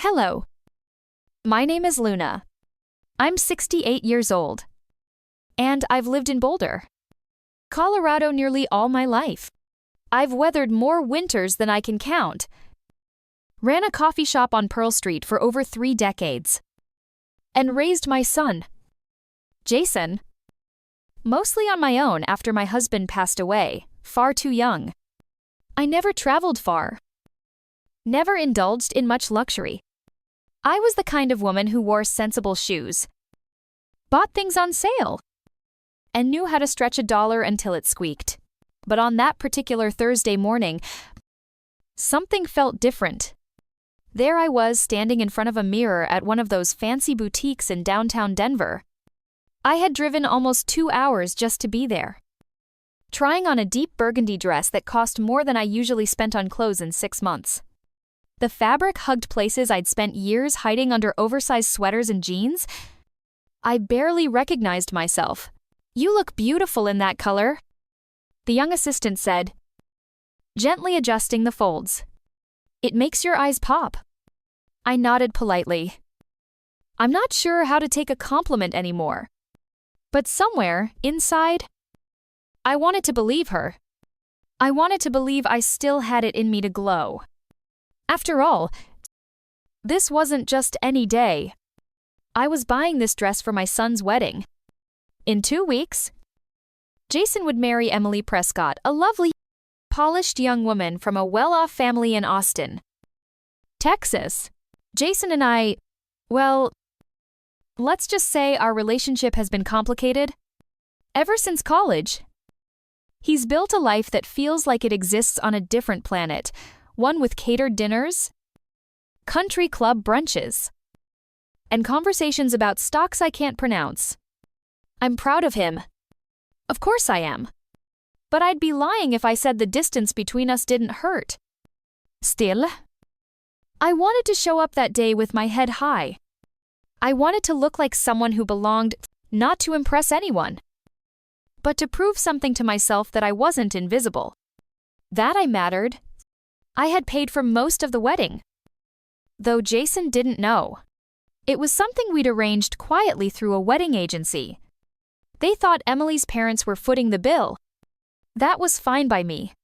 Hello. My name is Luna. I'm 68 years old. And I've lived in Boulder, Colorado nearly all my life. I've weathered more winters than I can count. Ran a coffee shop on Pearl Street for over 3 decades. And raised my son, Jason, mostly on my own after my husband passed away, far too young. I never traveled far. Never indulged in much luxury. I was the kind of woman who wore sensible shoes, bought things on sale, and knew how to stretch $1 until it squeaked. But on that particular Thursday morning, something felt different. There I was standing in front of a mirror at one of those fancy boutiques in downtown Denver. I had driven almost 2 hours just to be there, trying on a deep burgundy dress that cost more than I usually spent on clothes in 6 months. The fabric hugged places I'd spent years hiding under oversized sweaters and jeans. I barely recognized myself. "You look beautiful in that color," the young assistant said, gently adjusting the folds. "It makes your eyes pop." I nodded politely. I'm not sure how to take a compliment anymore. But somewhere, inside, I wanted to believe her. I wanted to believe I still had it in me to glow. After all, this wasn't just any day. I was buying this dress for my son's wedding. In 2 weeks, Jason would marry Emily Prescott, a lovely, polished young woman from a well-off family in Austin, Texas. Jason and I, well, let's just say our relationship has been complicated ever since college. He's built a life that feels like it exists on a different planet, one with catered dinners, country club brunches, and conversations about stocks I can't pronounce. I'm proud of him. Of course I am. But I'd be lying if I said the distance between us didn't hurt. Still, I wanted to show up that day with my head high. I wanted to look like someone who belonged, not to impress anyone, but to prove something to myself that I wasn't invisible, that I mattered. I had paid for most of the wedding, though Jason didn't know. It was something we'd arranged quietly through a wedding agency. They thought Emily's parents were footing the bill. That was fine by me.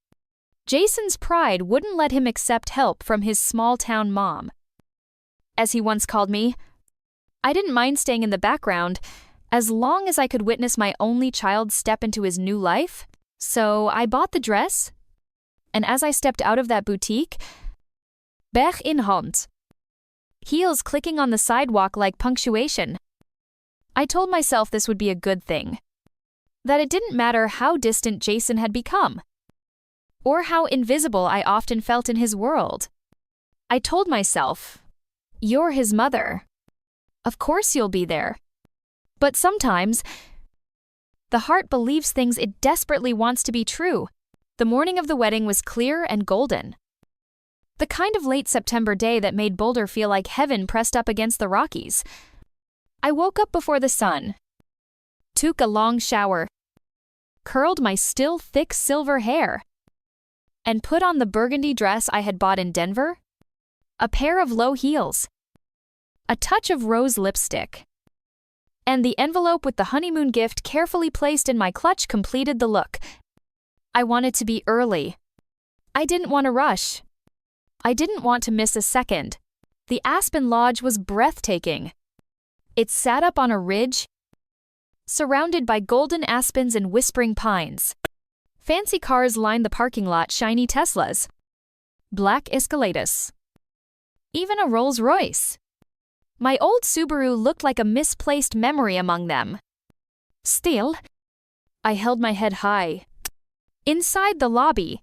Jason's pride wouldn't let him accept help from his small-town mom, as he once called me. I didn't mind staying in the background as long as I could witness my only child step into his new life. So I bought the dress, and as I stepped out of that boutique, Berg in hand, heels clicking on the sidewalk like punctuation, I told myself this would be a good thing. That it didn't matter how distant Jason had become, or how invisible I often felt in his world. I told myself, "You're his mother. Of course you'll be there." But sometimes, the heart believes things it desperately wants to be true. The morning of the wedding was clear and golden. The kind of late September day that made Boulder feel like heaven pressed up against the Rockies. I woke up before the sun, took a long shower, curled my still thick silver hair, and put on the burgundy dress I had bought in Denver, a pair of low heels, a touch of rose lipstick, and the envelope with the honeymoon gift carefully placed in my clutch completed the look. I wanted to be early. I didn't want to rush. I didn't want to miss a second. The Aspen Lodge was breathtaking. It sat up on a ridge, surrounded by golden aspens and whispering pines. Fancy cars lined the parking lot, shiny Teslas, black Escaladas, even a Rolls-Royce. My old Subaru looked like a misplaced memory among them. Still, I held my head high. Inside the lobby,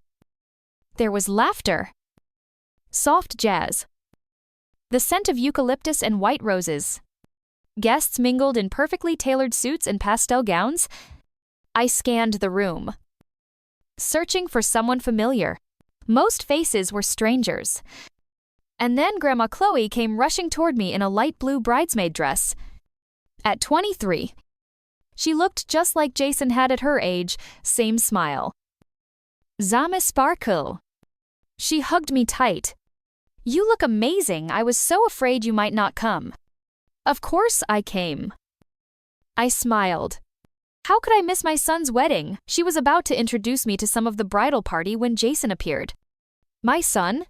there was laughter, soft jazz, the scent of eucalyptus and white roses. Guests mingled in perfectly tailored suits and pastel gowns. I scanned the room, searching for someone familiar. Most faces were strangers. And then Grandma Chloe came rushing toward me in a light blue bridesmaid dress. At 23, she looked just like Jason had at her age, same smile. Zame sparkle. She hugged me tight. You look amazing. I was so afraid you might not come. Of course I came. I smiled. How could I miss my son's wedding? She was about to introduce me to some of the bridal party when Jason appeared. My son?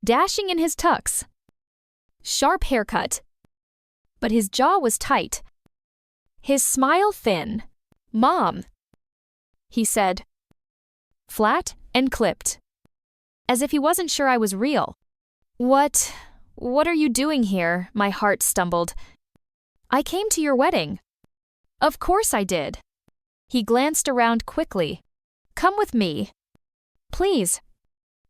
Dashing in his tux. Sharp haircut. But his jaw was tight. His smile thin. Mom, he said. Flat and clipped. As if he wasn't sure I was real. What are you doing here? My heart stumbled. I came to your wedding. Of course I did. He glanced around quickly. Come with me. Please.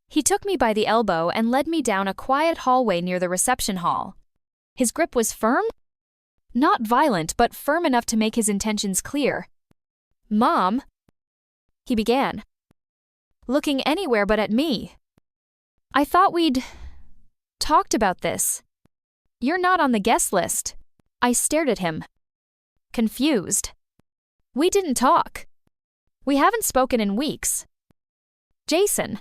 He took me by the elbow and led me down a quiet hallway near the reception hall. His grip was firm? Not violent, but firm enough to make his intentions clear. Mom, he began, looking anywhere but at me. I thought we'd talked about this. You're not on the guest list. I stared at him, confused. We didn't talk. We haven't spoken in weeks. Jason,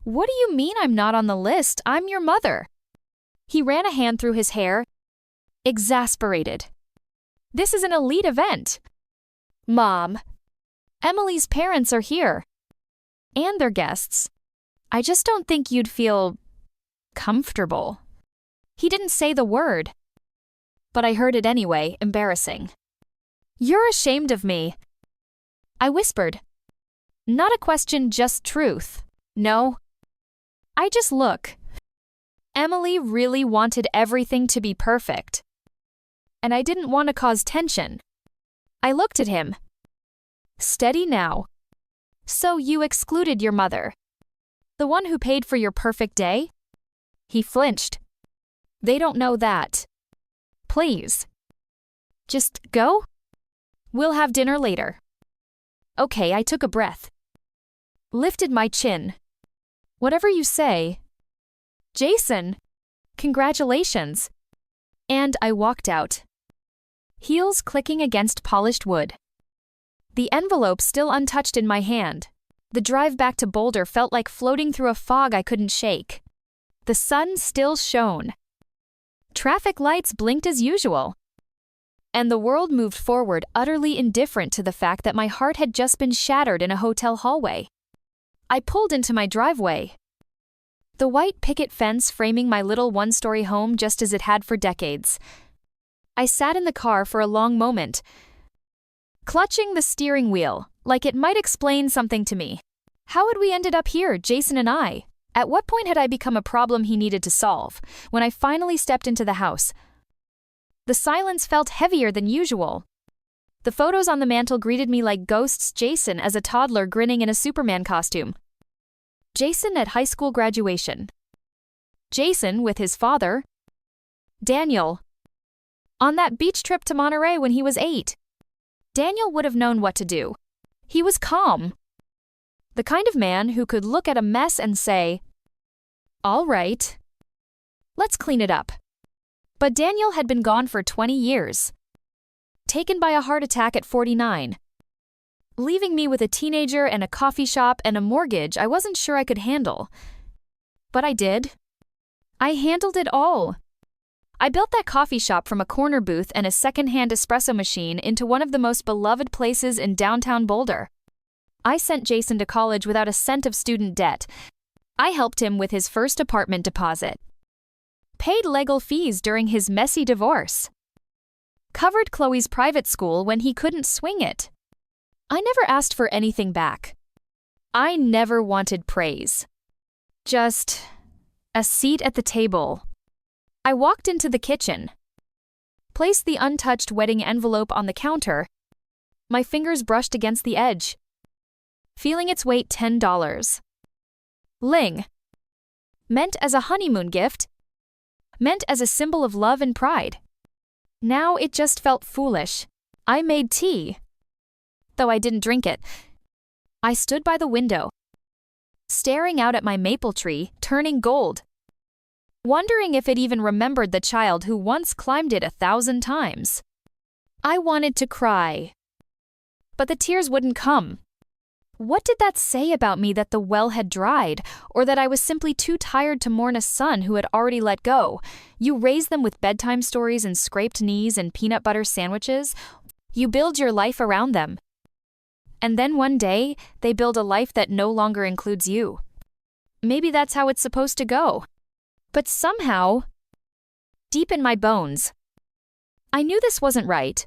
what do you mean I'm not on the list? I'm your mother. He ran a hand through his hair, exasperated. This is an elite event. Mom, Emily's parents are here. And their guests. I just don't think you'd feel comfortable. He didn't say the word. But I heard it anyway, embarrassing. You're ashamed of me. I whispered. Not a question, just truth. No. I just look. Emily really wanted everything to be perfect. And I didn't want to cause tension. I looked at him. Steady now. So you excluded your mother? The one who paid for your perfect day? He flinched. They don't know that. Please. Just go? We'll have dinner later. Okay, I took a breath. Lifted my chin. Whatever you say. Jason, congratulations. And I walked out. Heels clicking against polished wood. The envelope still untouched in my hand. The drive back to Boulder felt like floating through a fog I couldn't shake. The sun still shone. Traffic lights blinked as usual. And the world moved forward utterly indifferent to the fact that my heart had just been shattered in a hotel hallway. I pulled into my driveway. The white picket fence framing my little one-story home just as it had for decades. I sat in the car for a long moment, clutching the steering wheel, like it might explain something to me. How had we ended up here, Jason and I? At what point had I become a problem he needed to solve? When I finally stepped into the house, the silence felt heavier than usual. The photos on the mantel greeted me like ghosts. Jason as a toddler grinning in a Superman costume. Jason at high school graduation. Jason with his father. Daniel. On that beach trip to Monterey when he was 8. Daniel would have known what to do. He was calm. The kind of man who could look at a mess and say, all right, let's clean it up. But Daniel had been gone for 20 years. Taken by a heart attack at 49. Leaving me with a teenager and a coffee shop and a mortgage I wasn't sure I could handle. But I did. I handled it all. I built that coffee shop from a corner booth and a second-hand espresso machine into one of the most beloved places in downtown Boulder. I sent Jason to college without a cent of student debt. I helped him with his first apartment deposit. Paid legal fees during his messy divorce. Covered Chloe's private school when he couldn't swing it. I never asked for anything back. I never wanted praise. Just a seat at the table. I walked into the kitchen. Placed the untouched wedding envelope on the counter. My fingers brushed against the edge. Feeling its weight, $10. Ling. Meant as a honeymoon gift. Meant as a symbol of love and pride. Now it just felt foolish. I made tea. Though I didn't drink it. I stood by the window, staring out at my maple tree, turning gold. Wondering if it even remembered the child who once climbed it 1,000 times. I wanted to cry. But the tears wouldn't come. What did that say about me that the well had dried, or that I was simply too tired to mourn a son who had already let go? You raise them with bedtime stories and scraped knees and peanut butter sandwiches. You build your life around them. And then one day, they build a life that no longer includes you. Maybe that's how it's supposed to go. But somehow, deep in my bones, I knew this wasn't right.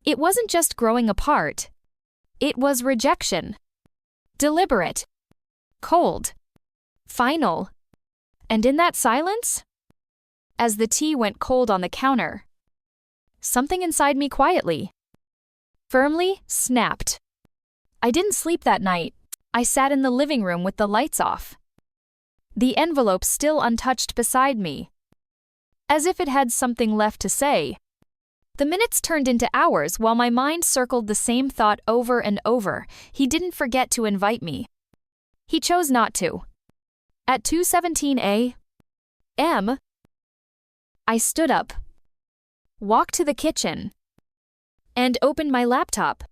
It wasn't just growing apart. It was rejection. Deliberate. Cold. Final. And in that silence, as the tea went cold on the counter, something inside me quietly, firmly snapped. I didn't sleep that night. I sat in the living room with the lights off. The envelope still untouched beside me, as if it had something left to say. The minutes turned into hours while my mind circled the same thought over and over. He didn't forget to invite me. He chose not to. At 2:17 a.m., I stood up, walked to the kitchen, and opened my laptop.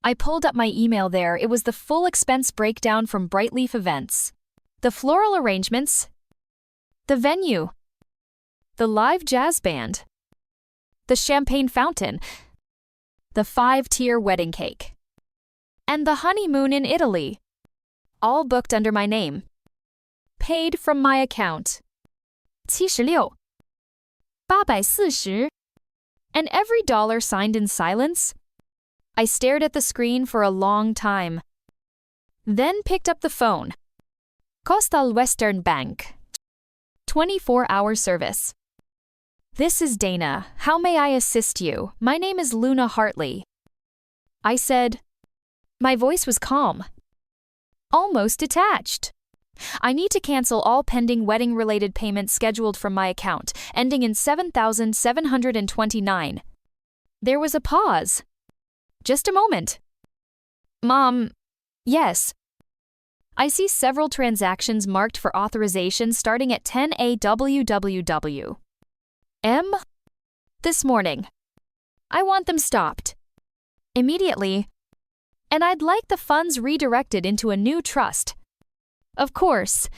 I pulled up my email there. It was the full expense breakdown from Brightleaf Events. The floral arrangements, the venue, the live jazz band, the champagne fountain, the 5-tier wedding cake, and the honeymoon in Italy, all booked under my name. Paid from my account. 76. 840. And every dollar signed in silence. I stared at the screen for a long time. Then picked up the phone. Coastal Western Bank. 24-hour service. This is Dana. How may I assist you? My name is Luna Hartley. I said. My voice was calm. Almost detached. I need to cancel all pending wedding-related payments scheduled from my account, ending in 7,729. There was a pause. Just a moment. Mom, yes. I see several transactions marked for authorization starting at 10 a.m. This morning. I want them stopped. Immediately. And I'd like the funds redirected into a new trust. Of course.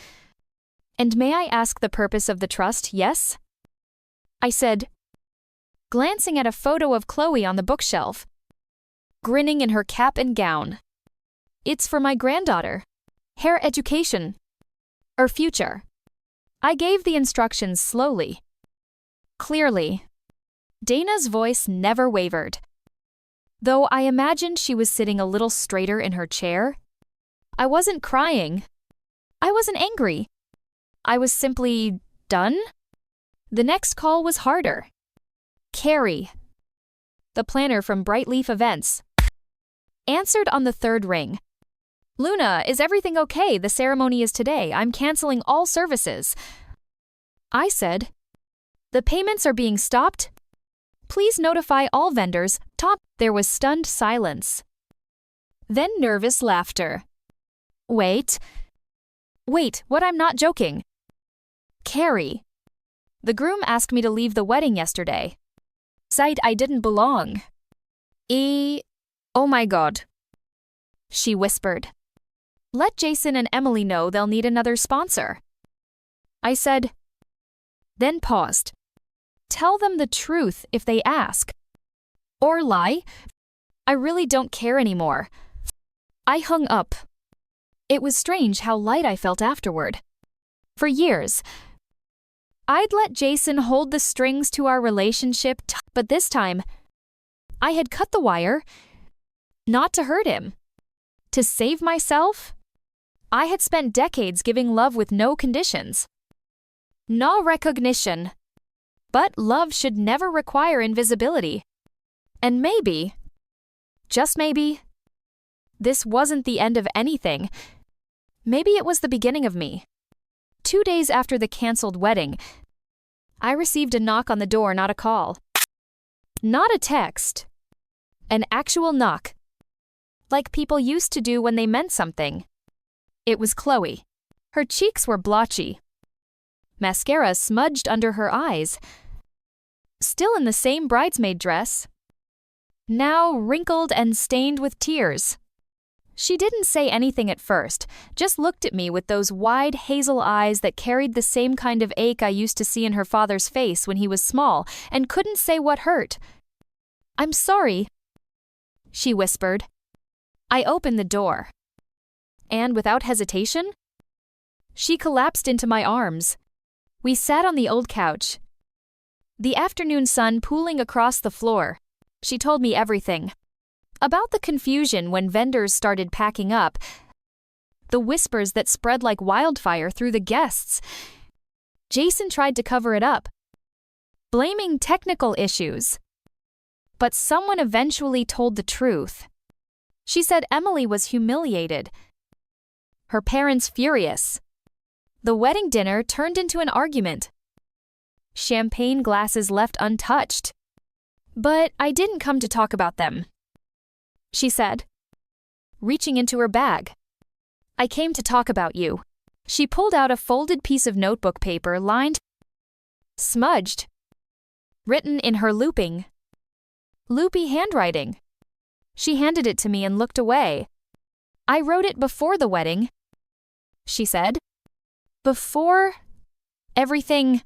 And may I ask the purpose of the trust, yes? I said, glancing at a photo of Chloe on the bookshelf, grinning in her cap and gown. It's for my granddaughter. Her education. Her future. I gave the instructions slowly. Clearly. Dana's voice never wavered. Though I imagined she was sitting a little straighter in her chair. I wasn't crying. I wasn't angry. I was simply done. The next call was harder. Carrie, the planner from Brightleaf Events, answered on the third ring. Luna, is everything okay? The ceremony is today. I'm canceling all services. I said, the payments are being stopped. Please notify all vendors. There was stunned silence. Then nervous laughter. Wait, what? I'm not joking. Carrie. The groom asked me to leave the wedding yesterday. Said I didn't belong. Oh my God. She whispered. Let Jason and Emily know they'll need another sponsor. I said. Then paused. Tell them the truth if they ask. Or lie. I really don't care anymore. I hung up. It was strange how light I felt afterward. For years, I'd let Jason hold the strings to our relationship, but this time, I had cut the wire, not to hurt him. To save myself, I had spent decades giving love with no conditions. No recognition. But love should never require invisibility. And maybe, just maybe, this wasn't the end of anything. Maybe it was the beginning of me. 2 days after the canceled wedding, I received a knock on the door, not a call. Not a text. An actual knock. Like people used to do when they meant something. It was Chloe. Her cheeks were blotchy. Mascara smudged under her eyes. Still in the same bridesmaid dress. Now wrinkled and stained with tears. She didn't say anything at first, just looked at me with those wide hazel eyes that carried the same kind of ache I used to see in her father's face when he was small, and couldn't say what hurt. "I'm sorry," she whispered. I opened the door. And without hesitation, she collapsed into my arms. We sat on the old couch, the afternoon sun pooling across the floor. She told me everything. About the confusion when vendors started packing up, the whispers that spread like wildfire through the guests. Jason tried to cover it up, blaming technical issues. But someone eventually told the truth. She said Emily was humiliated, her parents furious. The wedding dinner turned into an argument. Champagne glasses left untouched. "But I didn't come to talk about them," she said, reaching into her bag. "I came to talk about you." She pulled out a folded piece of notebook paper lined, smudged, written in her loopy handwriting. She handed it to me and looked away. "I wrote it before the wedding," she said. "Before everything."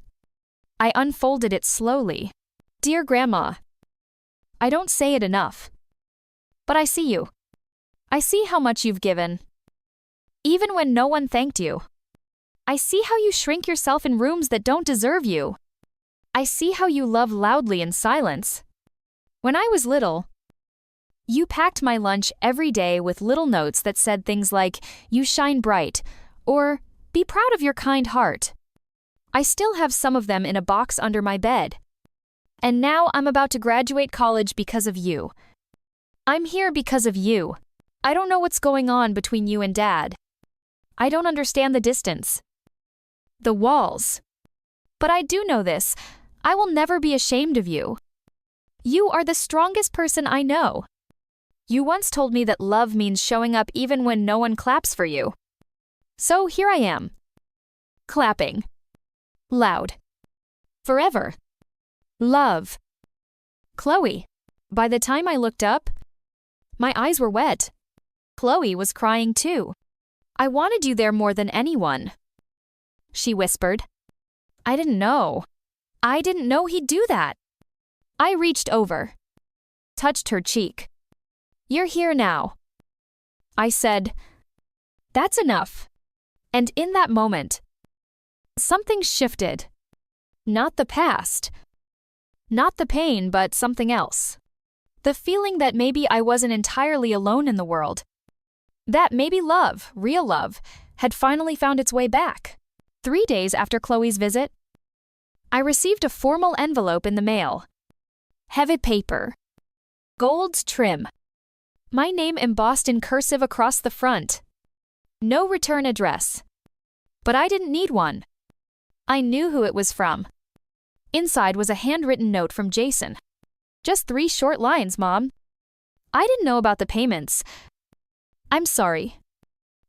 I unfolded it slowly. "Dear Grandma, I don't say it enough, but I see you. I see how much you've given, even when no one thanked you. I see how you shrink yourself in rooms that don't deserve you. I see how you love loudly in silence. When I was little, you packed my lunch every day with little notes that said things like, 'You shine bright,' or 'Be proud of your kind heart.' I still have some of them in a box under my bed. And now I'm about to graduate college because of you. I'm here because of you. I don't know what's going on between you and Dad. I don't understand the distance, the walls. But I do know this. I will never be ashamed of you. You are the strongest person I know. You once told me that love means showing up even when no one claps for you. So here I am, clapping. Loud. Forever. Love. Chloe." By the time I looked up, my eyes were wet. Chloe was crying too. "I wanted you there more than anyone," she whispered. I didn't know he'd do that." I reached over, touched her cheek. "You're here now," I said. "That's enough." And in that moment, something shifted. Not the past, not the pain, but something else. The feeling that maybe I wasn't entirely alone in the world. That maybe love, real love, had finally found its way back. 3 days after Chloe's visit, I received a formal envelope in the mail. Heavy paper. Gold trim. My name embossed in cursive across the front. No return address. But I didn't need one. I knew who it was from. Inside was a handwritten note from Jason. "Just 3 short lines, Mom. I didn't know about the payments. I'm sorry.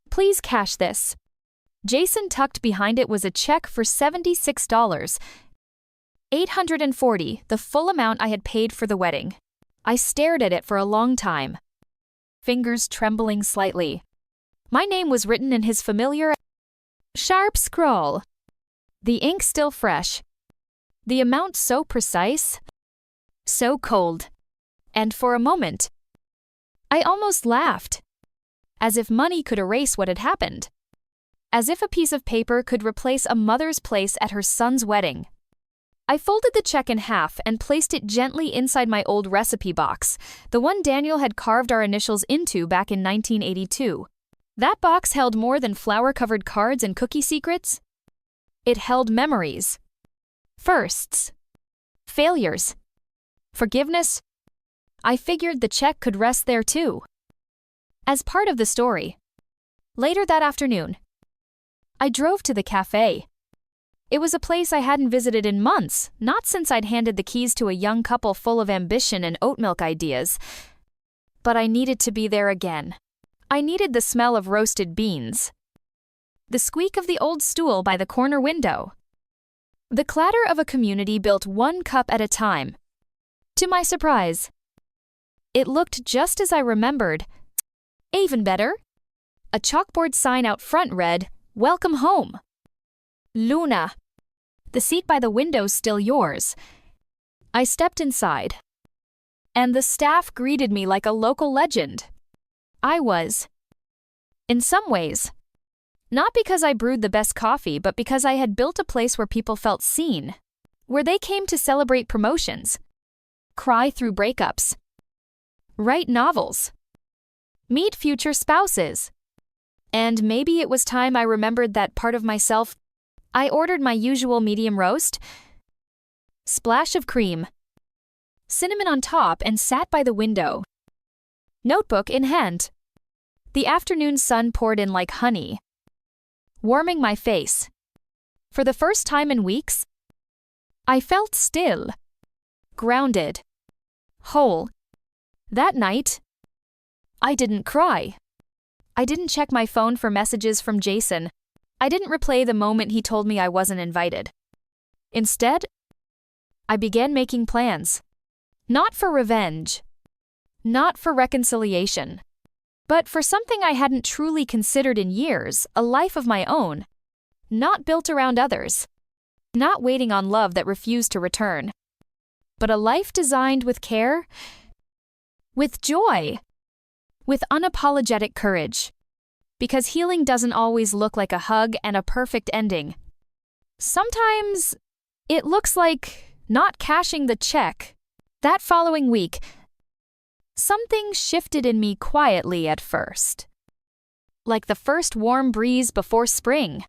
Please cash this." Jason tucked behind it was a check for $76.840, the full amount I had paid for the wedding. I stared at it for a long time, fingers trembling slightly. My name was written in his familiar, sharp scrawl. The ink still fresh. The amount so precise, so cold. And for a moment, I almost laughed. As if money could erase what had happened. As if a piece of paper could replace a mother's place at her son's wedding. I folded the check in half and placed it gently inside my old recipe box, the one Daniel had carved our initials into back in 1982. That box held more than flower-covered cards and cookie secrets. It held memories. Firsts. Failures. Forgiveness. I figured the check could rest there too. As part of the story. Later that afternoon, I drove to the cafe. It was a place I hadn't visited in months, not since I'd handed the keys to a young couple full of ambition and oat milk ideas. But I needed to be there again. I needed the smell of roasted beans. The squeak of the old stool by the corner window. The clatter of a community built one cup at a time. To my surprise, it looked just as I remembered. Even better, a chalkboard sign out front read, "Welcome home. Luna. The seat by the window's still yours." I stepped inside, and the staff greeted me like a local legend. I was, in some ways, not because I brewed the best coffee, but because I had built a place where people felt seen, where they came to celebrate promotions, cry through breakups, write novels, meet future spouses. And maybe it was time I remembered that part of myself. I ordered my usual medium roast, splash of cream, cinnamon on top, and sat by the window, notebook in hand. The afternoon sun poured in like honey, warming my face. For the first time in weeks, I felt still, grounded, whole. That night, I didn't cry. I didn't check my phone for messages from Jason. I didn't replay the moment he told me I wasn't invited. Instead, I began making plans. Not for revenge, not for reconciliation, but for something I hadn't truly considered in years, a life of my own, not built around others, not waiting on love that refused to return, but a life designed with care, with joy, with unapologetic courage. Because healing doesn't always look like a hug and a perfect ending. Sometimes it looks like not cashing the check. That following week, something shifted in me quietly at first. Like the first warm breeze before spring.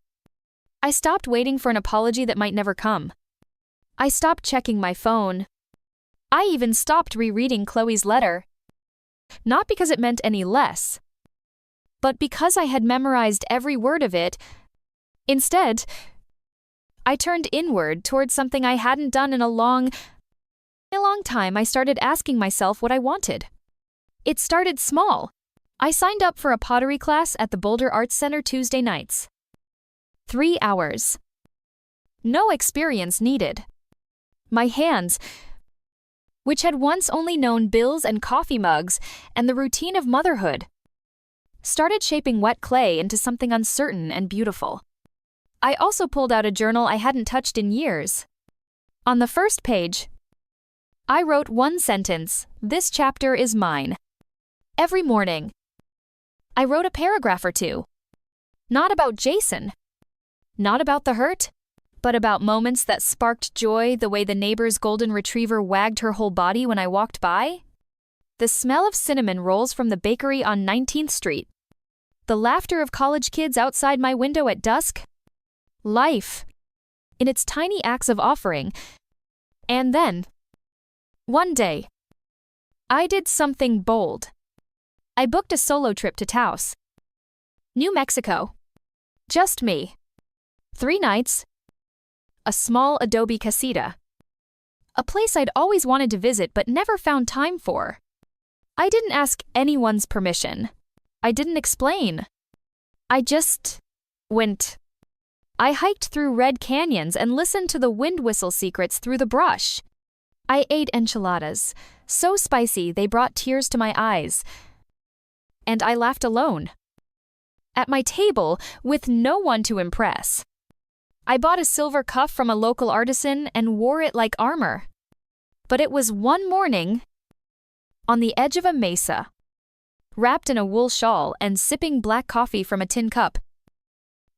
I stopped waiting for an apology that might never come. I stopped checking my phone. I even stopped rereading Chloe's letter. Not because it meant any less, but because I had memorized every word of it. Instead, I turned inward towards something I hadn't done in a long time. I started asking myself what I wanted. It started small. I signed up for a pottery class at the Boulder Arts Center Tuesday nights. 3 hours. No experience needed. My hands, which had once only known bills and coffee mugs and the routine of motherhood, started shaping wet clay into something uncertain and beautiful. I also pulled out a journal I hadn't touched in years. On the first page, I wrote one sentence: "This chapter is mine." Every morning, I wrote a paragraph or two. Not about Jason, not about the hurt, but about moments that sparked joy, the way the neighbor's golden retriever wagged her whole body when I walked by, the smell of cinnamon rolls from the bakery on 19th Street, the laughter of college kids outside my window at dusk. Life, in its tiny acts of offering. And then, one day, I did something bold. I booked a solo trip to Taos, New Mexico. Just me. 3 nights. A small adobe casita. A place I'd always wanted to visit but never found time for. I didn't ask anyone's permission. I didn't explain. I just went. I hiked through red canyons and listened to the wind whistle secrets through the brush. I ate enchiladas, so spicy they brought tears to my eyes. And I laughed alone. At my table, with no one to impress. I bought a silver cuff from a local artisan and wore it like armor. But it was one morning, on the edge of a mesa, wrapped in a wool shawl and sipping black coffee from a tin cup,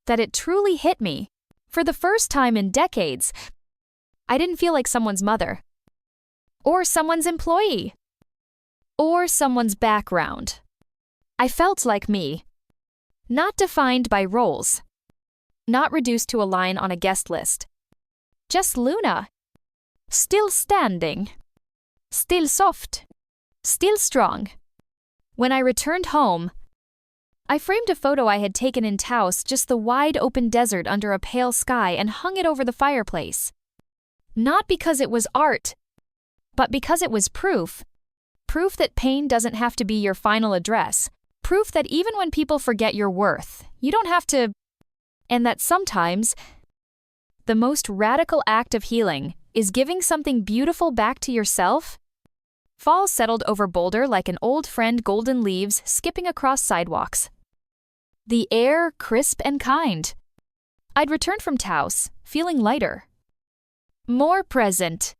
that it truly hit me. For the first time in decades, I didn't feel like someone's mother, or someone's employee, or someone's background. I felt like me, not defined by roles, not reduced to a line on a guest list. Just Luna, still standing, still soft, still strong. When I returned home, I framed a photo I had taken in Taos, just the wide open desert under a pale sky, and hung it over the fireplace. Not because it was art, but because it was proof. Proof that pain doesn't have to be your final address. Proof that even when people forget your worth, you don't have to. And that sometimes, the most radical act of healing is giving something beautiful back to yourself Fall settled over Boulder like an old friend, golden leaves skipping across sidewalks. The air crisp and kind. I'd returned from Taos, feeling lighter. More present.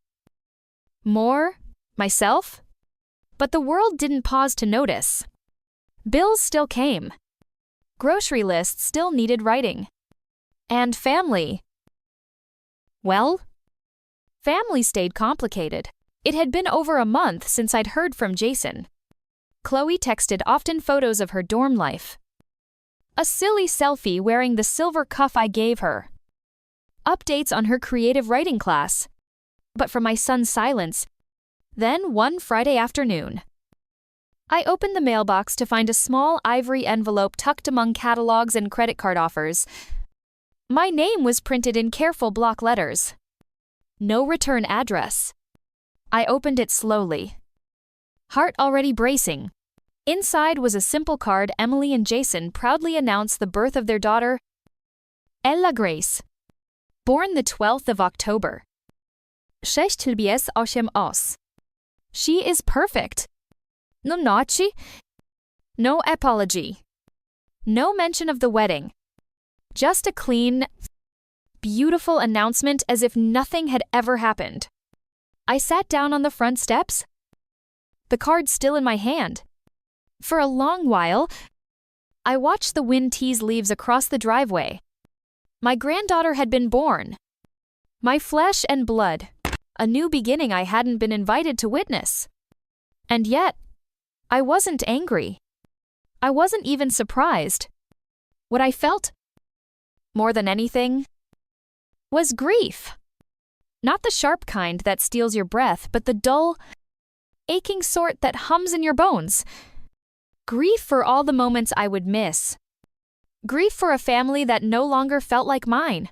More myself. But the world didn't pause to notice. Bills still came. Grocery lists still needed writing. And family. Well, family stayed complicated. It had been over a month since I'd heard from Jason. Chloe texted often photos of her dorm life. A silly selfie wearing the silver cuff I gave her. Updates on her creative writing class. But for my son's silence. Then one Friday afternoon, I opened the mailbox to find a small ivory envelope tucked among catalogs and credit card offers. My name was printed in careful block letters. No return address. I opened it slowly. Heart already bracing. Inside was a simple card. Emily and Jason proudly announced the birth of their daughter, Ella Grace. Born the 12th of October. 6/8/8. She is perfect. No nachi. No apology. No mention of the wedding. Just a clean, beautiful announcement as if nothing had ever happened. I sat down on the front steps, the card still in my hand. For a long while, I watched the wind tease leaves across the driveway. My granddaughter had been born. My flesh and blood, a new beginning I hadn't been invited to witness. And yet, I wasn't angry. I wasn't even surprised. What I felt, more than anything, was grief. Not the sharp kind that steals your breath, but the dull, aching sort that hums in your bones. Grief for all the moments I would miss. Grief for a family that no longer felt like mine.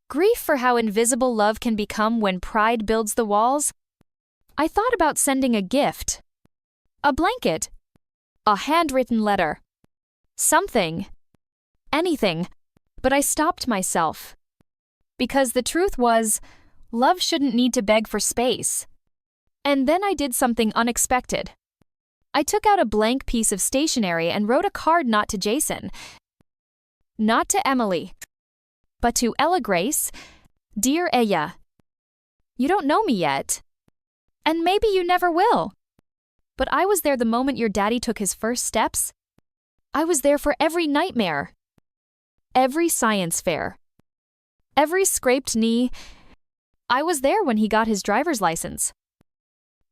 Grief for how invisible love can become when pride builds the walls. I thought about sending a gift. A blanket. A handwritten letter. Something. Anything. But I stopped myself. Because the truth was, love shouldn't need to beg for space. And then I did something unexpected. I took out a blank piece of stationery and wrote a card not to Jason. Not to Emily. But to Ella Grace. Dear Ella. You don't know me yet. And maybe you never will. But I was there the moment your daddy took his first steps. I was there for every nightmare. Every science fair. Every scraped knee. I was there when he got his driver's license.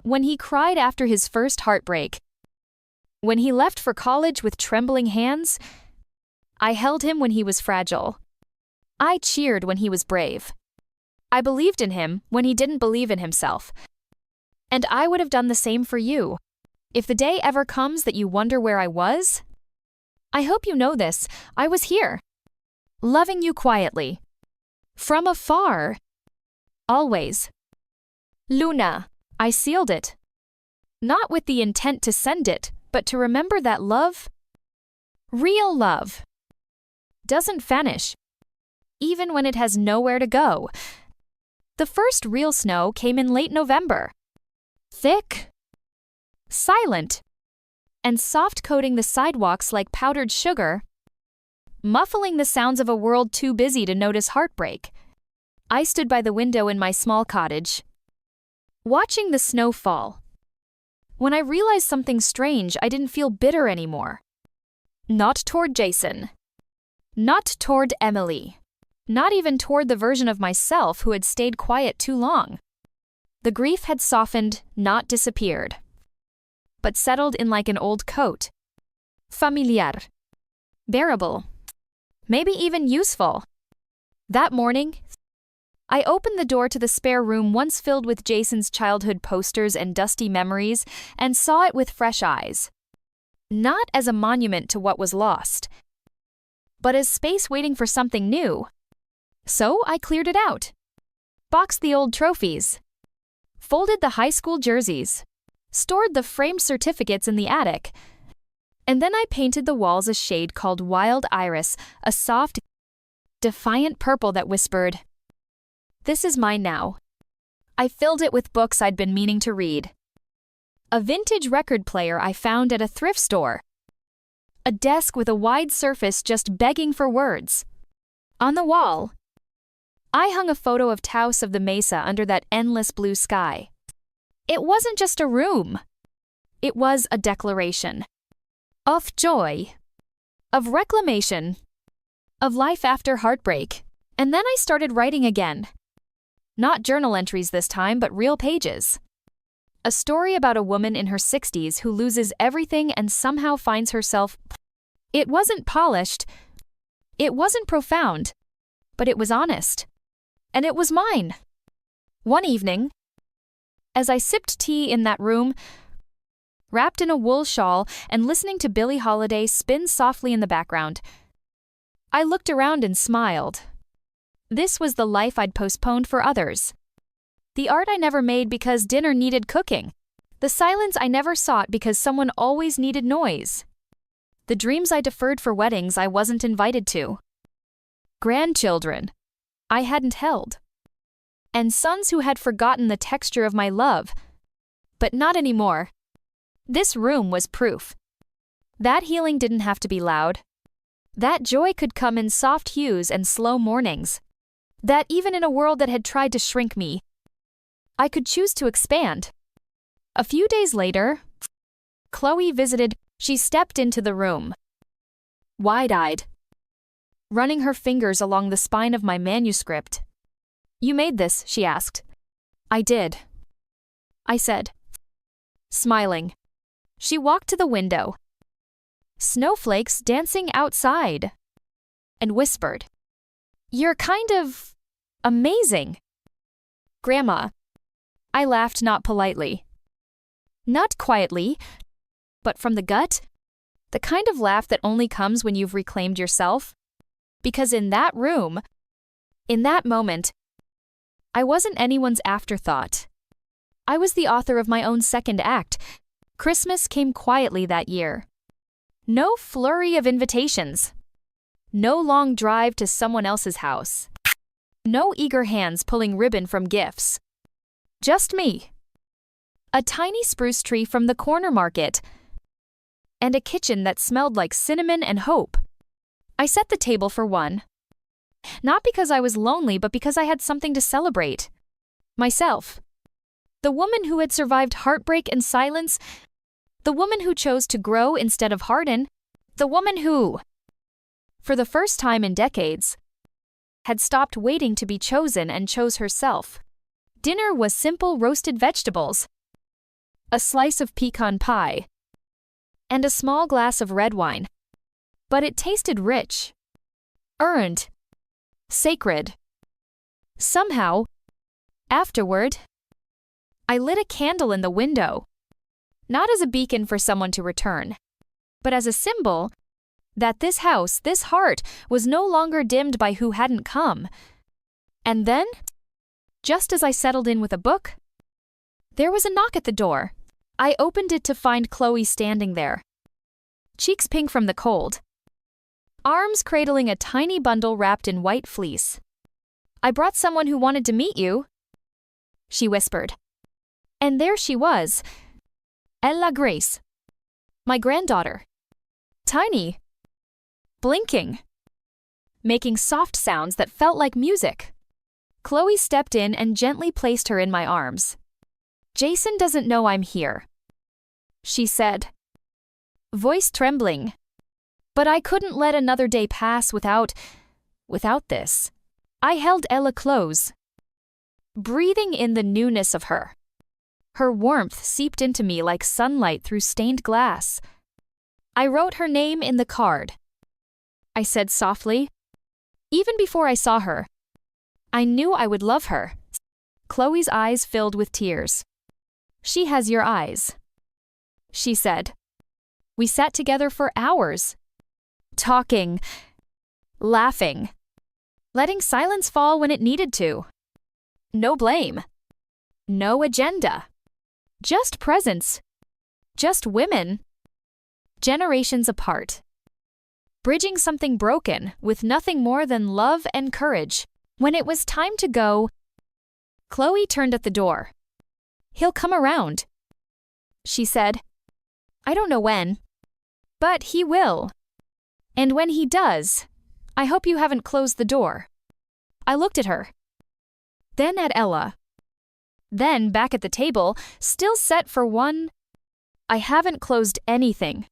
When he cried after his first heartbreak. When he left for college with trembling hands. I held him when he was fragile. I cheered when he was brave. I believed in him when he didn't believe in himself. And I would have done the same for you. If the day ever comes that you wonder where I was, I hope you know this, I was here. Loving you quietly. From afar. Always. Luna, I sealed it. Not with the intent to send it, but to remember that love, real love, doesn't vanish, even when it has nowhere to go. The first real snow came in late November. Thick, silent, and soft coating the sidewalks like powdered sugar, muffling the sounds of a world too busy to notice heartbreak. I stood by the window in my small cottage, watching the snow fall. When I realized something strange, I didn't feel bitter anymore. Not toward Jason. Not toward Emily. Not even toward the version of myself who had stayed quiet too long. The grief had softened, not disappeared, but settled in like an old coat. Familiar. Bearable. Maybe even useful. That morning, I opened the door to the spare room once filled with Jason's childhood posters and dusty memories and saw it with fresh eyes. Not as a monument to what was lost, but as space waiting for something new. So I cleared it out. Boxed the old trophies. Folded the high school jerseys. Stored the framed certificates in the attic. And then I painted the walls a shade called Wild Iris, a soft, defiant purple that whispered, "This is mine now." I filled it with books I'd been meaning to read. A vintage record player I found at a thrift store. A desk with a wide surface just begging for words. On the wall, I hung a photo of Taos of the Mesa under that endless blue sky. It wasn't just a room. It was a declaration. Of joy. Of reclamation. Of life after heartbreak. And then I started writing again. Not journal entries this time, but real pages. A story about a woman in her 60s who loses everything and somehow finds herself. It wasn't polished. It wasn't profound. But it was honest. And it was mine. One evening, as I sipped tea in that room, wrapped in a wool shawl and listening to Billie Holiday spin softly in the background, I looked around and smiled. This was the life I'd postponed for others. The art I never made because dinner needed cooking. The silence I never sought because someone always needed noise. The dreams I deferred for weddings I wasn't invited to. Grandchildren I hadn't held. And sons who had forgotten the texture of my love. But not anymore. This room was proof. That healing didn't have to be loud. That joy could come in soft hues and slow mornings. That even in a world that had tried to shrink me, I could choose to expand. A few days later, Chloe visited. She stepped into the room, wide-eyed, running her fingers along the spine of my manuscript. "You made this?" she asked. "I did," I said, smiling. She walked to the window, snowflakes dancing outside, and whispered, "You're kind of amazing, Grandma." I laughed, not politely, not quietly, but from the gut, the kind of laugh that only comes when you've reclaimed yourself. Because in that room, in that moment, I wasn't anyone's afterthought. I was the author of my own second act. Christmas came quietly that year. No flurry of invitations. No long drive to someone else's house. No eager hands pulling ribbon from gifts. Just me. A tiny spruce tree from the corner market. And a kitchen that smelled like cinnamon and hope. I set the table for one. Not because I was lonely, but because I had something to celebrate. Myself. The woman who had survived heartbreak and silence. The woman who chose to grow instead of harden. The woman who, for the first time in decades, had stopped waiting to be chosen and chose herself. Dinner was simple roasted vegetables, a slice of pecan pie, and a small glass of red wine. But it tasted rich, earned, sacred. Somehow, afterward, I lit a candle in the window, not as a beacon for someone to return, but as a symbol that this house, this heart, was no longer dimmed by who hadn't come. And then, just as I settled in with a book, there was a knock at the door. I opened it to find Chloe standing there, cheeks pink from the cold, arms cradling a tiny bundle wrapped in white fleece. "I brought someone who wanted to meet you," she whispered. And there she was, Ella Grace, my granddaughter. Tiny, blinking, making soft sounds that felt like music. Chloe stepped in and gently placed her in my arms. "Jason doesn't know I'm here," she said, voice trembling. But I couldn't let another day pass without this. I held Ella close, breathing in the newness of her. Her warmth seeped into me like sunlight through stained glass. I wrote her name in the card, I said softly. Even before I saw her, I knew I would love her. Chloe's eyes filled with tears. "She has your eyes," she said. We sat together for hours, talking, laughing, letting silence fall when it needed to. No blame. No agenda. Just presence. Just women. Generations apart. Bridging something broken with nothing more than love and courage. When it was time to go, Chloe turned at the door. "He'll come around," she said. I don't know when, but he will. And when he does, I hope you haven't closed the door. I looked at her. Then at Ella. Then back at the table, still set for one. I haven't closed anything.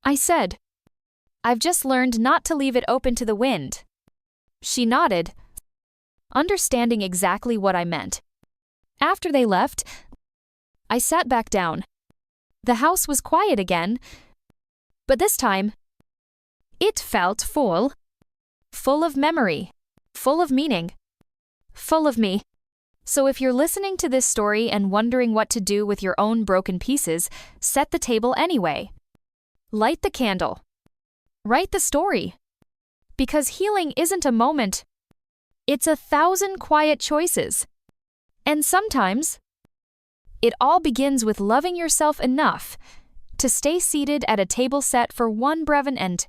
I said, I've just learned not to leave it open to the wind. She nodded, understanding exactly what I meant. After they left, I sat back down. The house was quiet again, but this time, it felt full. Full of memory, full of meaning, full of me. So if you're listening to this story and wondering what to do with your own broken pieces, set the table anyway. Light the candle. Write the story. Because healing isn't a moment. It's 1,000 quiet choices. And sometimes, it all begins with loving yourself enough to stay seated at a table set for one Brevin and